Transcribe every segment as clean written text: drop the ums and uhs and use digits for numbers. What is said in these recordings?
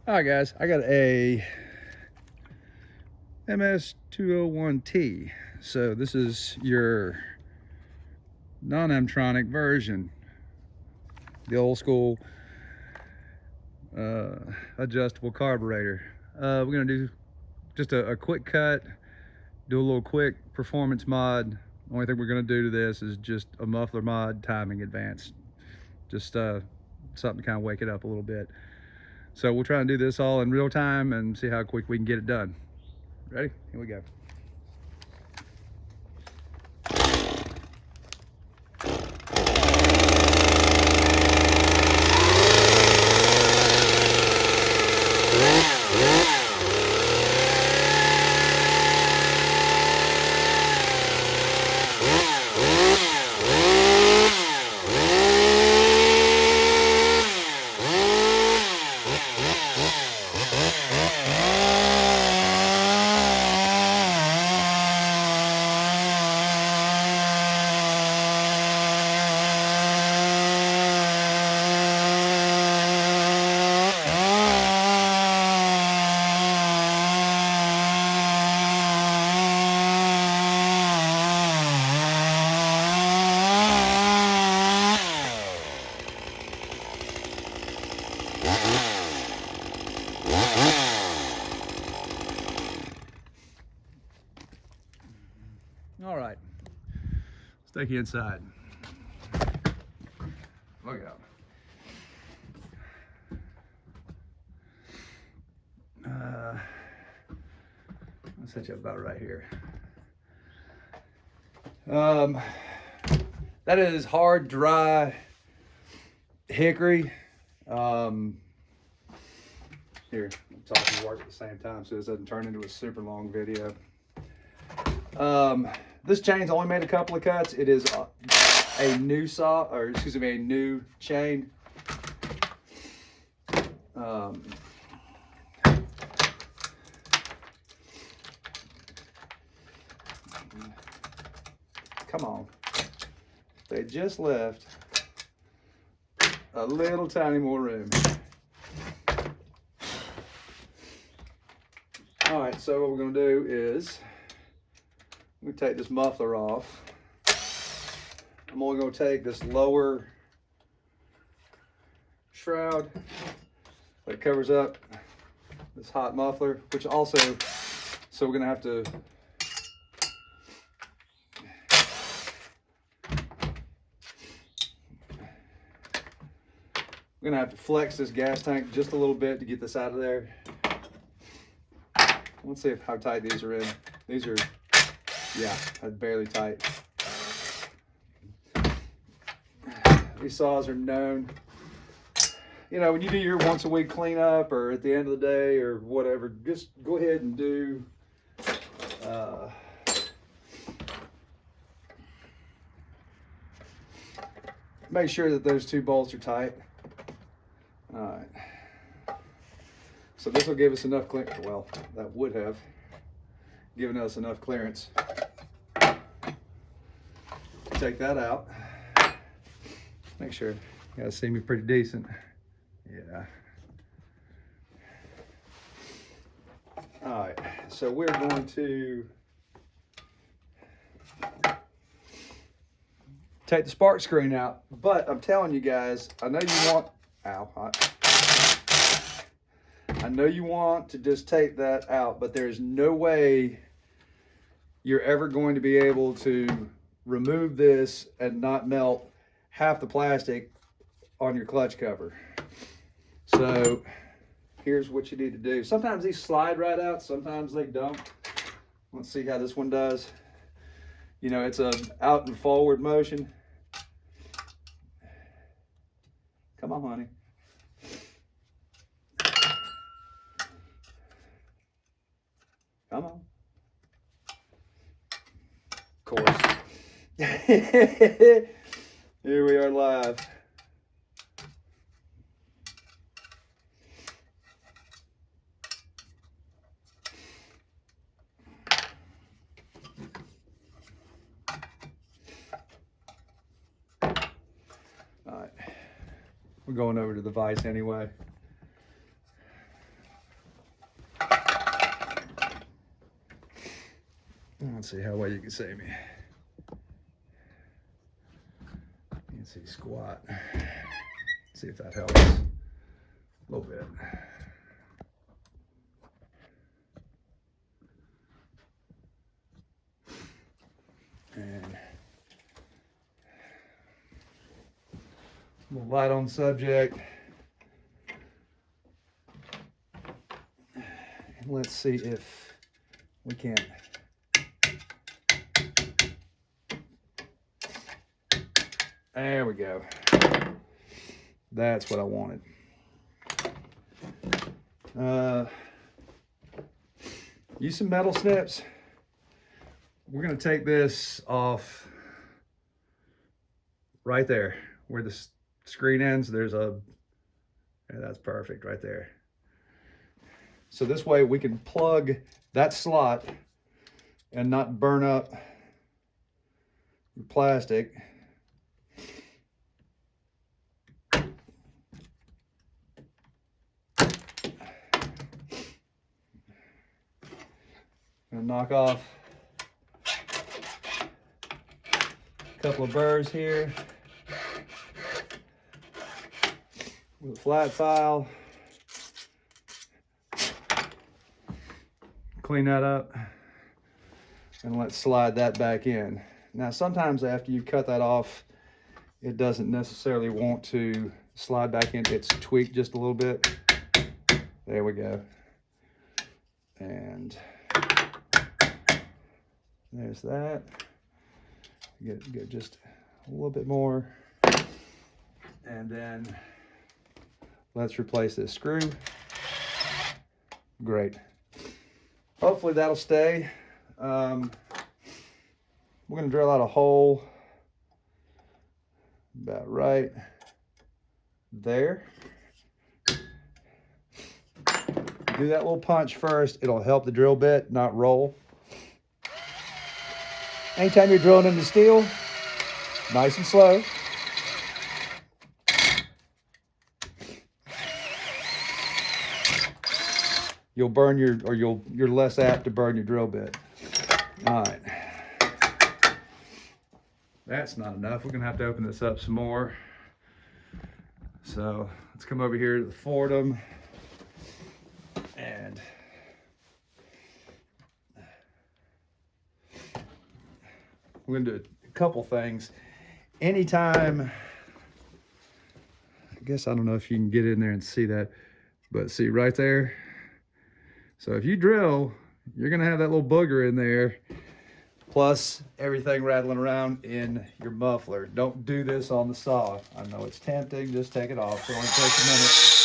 All right, guys, I got a MS201T. So this is your non-Mtronic version, the old school adjustable carburetor. We're gonna do just a quick cut, do a little quick performance mod. The only thing we're gonna do to this is just a muffler mod, timing advance, just something to kind of wake it up a little bit. So we'll try and do this all in real time and see how quick we can get it done. Ready? Here we go. All right, let's take you inside. Look out. I'll set you up about right here. That is hard, dry hickory. Here, I'm talking to work at the same time so this doesn't turn into a super long video. This chain's only made a couple of cuts. It is a new saw, or excuse me, a new chain. Come on. They just left a little tiny more room. All right, so what we're gonna do is we take this muffler off. I'm only gonna take this lower shroud that covers up this hot muffler, which also, so we're gonna have to flex this gas tank just a little bit to get this out of there. Let's see how tight these are in. These are, yeah, barely tight. These saws are known, you know, when you do your once a week cleanup or at the end of the day or whatever, just go ahead and do make sure that those two bolts are tight. All right. So this will give us enough clearance. Well, that would have given us enough clearance. Take that out. Make sure you guys see me pretty decent. Yeah. All right. So we're going to take the spark screen out, but I'm telling you guys, I know you want, I know you want to just take that out, but there's no way you're ever going to be able to remove this and not melt half the plastic on your clutch cover. So here's what you need to do. Sometimes these slide right out, sometimes they don't. Let's see how this one does. You know, it's a out and forward motion. Come on, honey. Come on. Of course. Here we are live. All right. We're going over to the vise anyway. Let's see how well you can see me. You can see squat. See if that helps a little bit. And a little light on the subject. And let's see if we can. There we go. That's what I wanted. Use some metal snips. We're going to take this off right there where the screen ends. There's a, yeah, that's perfect right there. So this way we can plug that slot and not burn up the plastic. Gonna knock off a couple of burrs here with a flat file. Clean that up and let's slide that back in. Now sometimes after you cut that off, it doesn't necessarily want to slide back in. It's tweaked just a little bit. There we go. And there's that. Get just a little bit more. And then let's replace this screw. Great. Hopefully that'll stay. We're gonna drill out a hole about right there. Do that little punch first. It'll help the drill bit not roll. Anytime you're drilling into steel, nice and slow. You'll burn your, or you're less apt to burn your drill bit. All right. That's not enough. We're gonna have to open this up some more. So let's come over here to the Fordham and we're gonna do a couple things. Anytime, I guess, I don't know if you can get in there and see that, but see right there. So if you drill, you're gonna have that little booger in there, plus everything rattling around in your muffler. Don't do this on the saw. I know it's tempting, just take it off. It only takes a minute.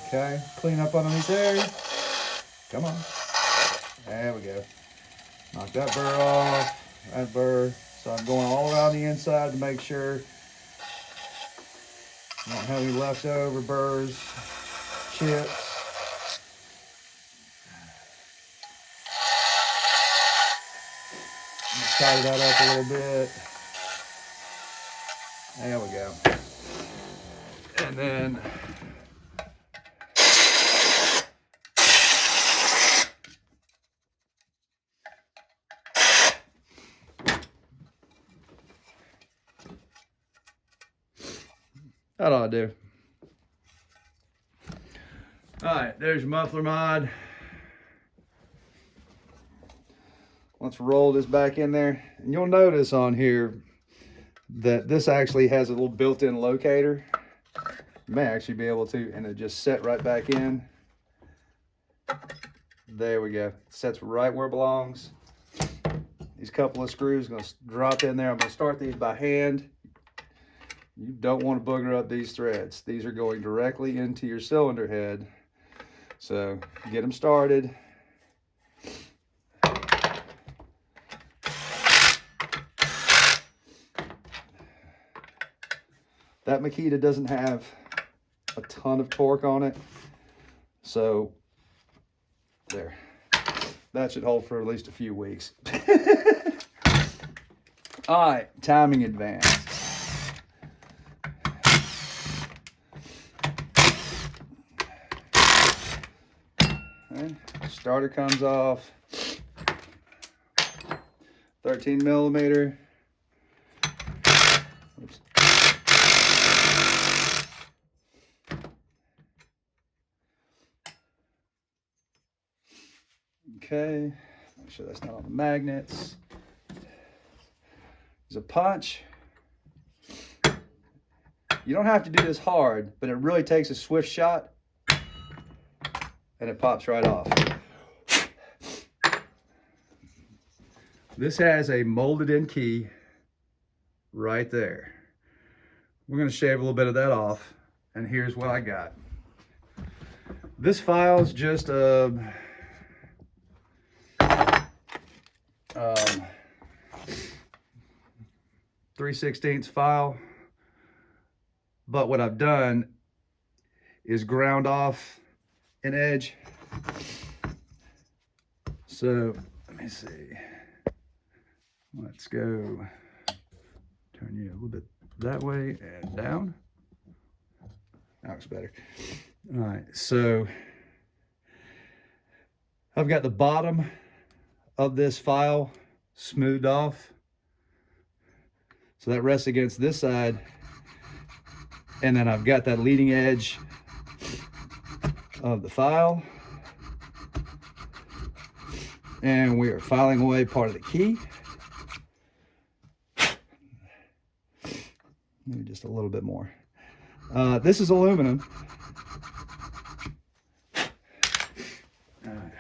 Okay, clean up underneath there. Come on. There we go. Knock that burr off, that burr. So I'm going all around the inside to make sure I don't have any leftover burrs, chips. Just tidy that up a little bit. There we go. And then that ought to do. All right, there's your muffler mod. Let's roll this back in there. And you'll notice on here that this actually has a little built-in locator. You may actually be able to, and it just set right back in. There we go. It sets right where it belongs. These couple of screws are going to drop in there. I'm going to start these by hand. You don't want to booger up these threads. These are going directly into your cylinder head. So get them started. That Makita doesn't have a ton of torque on it. So there. That should hold for at least a few weeks. All right, timing advance. Okay. Starter comes off. 13 millimeter. Oops. Okay, make sure that's not on the magnets. There's a punch. You don't have to do this hard, but it really takes a swift shot and it pops right off. This has a molded in key right there. We're going to shave a little bit of that off, and here's what I got. This file's just a 3/16 file, but what I've done is ground off an edge. So let me see. Let's go turn you a little bit that way and down. That looks better. All right, so I've got the bottom of this file smoothed off. So that rests against this side. And then I've got that leading edge of the file. And we are filing away part of the key. Maybe just a little bit more. This is aluminum. All right.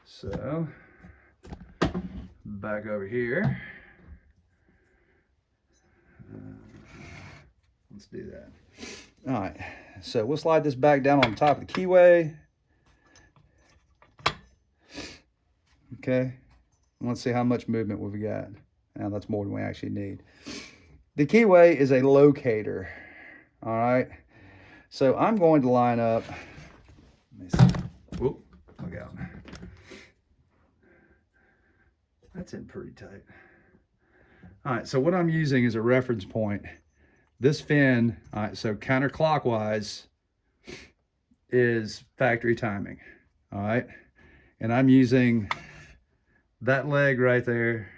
So, back over here. Let's do that. All right, so we'll slide this back down on top of the keyway. Okay, let's see how much movement we've got. Now that's more than we actually need. The keyway is a locator. All right, so I'm going to line up. Let me see. Whoop, look out. That's in pretty tight. All right, so what I'm using is a reference point. This fin, all right, so counterclockwise is factory timing, all right? And I'm using that leg right there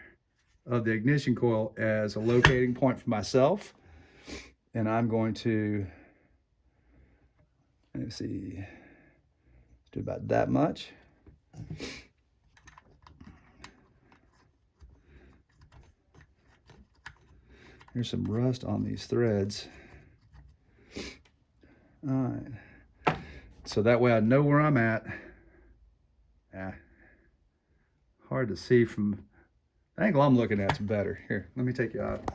of the ignition coil as a locating point for myself. And I'm going to, let's see, do about that much. There's some rust on these threads. All right. So that way I know where I'm at. Hard to see from the angle I'm looking at's better. Here, let me take you out.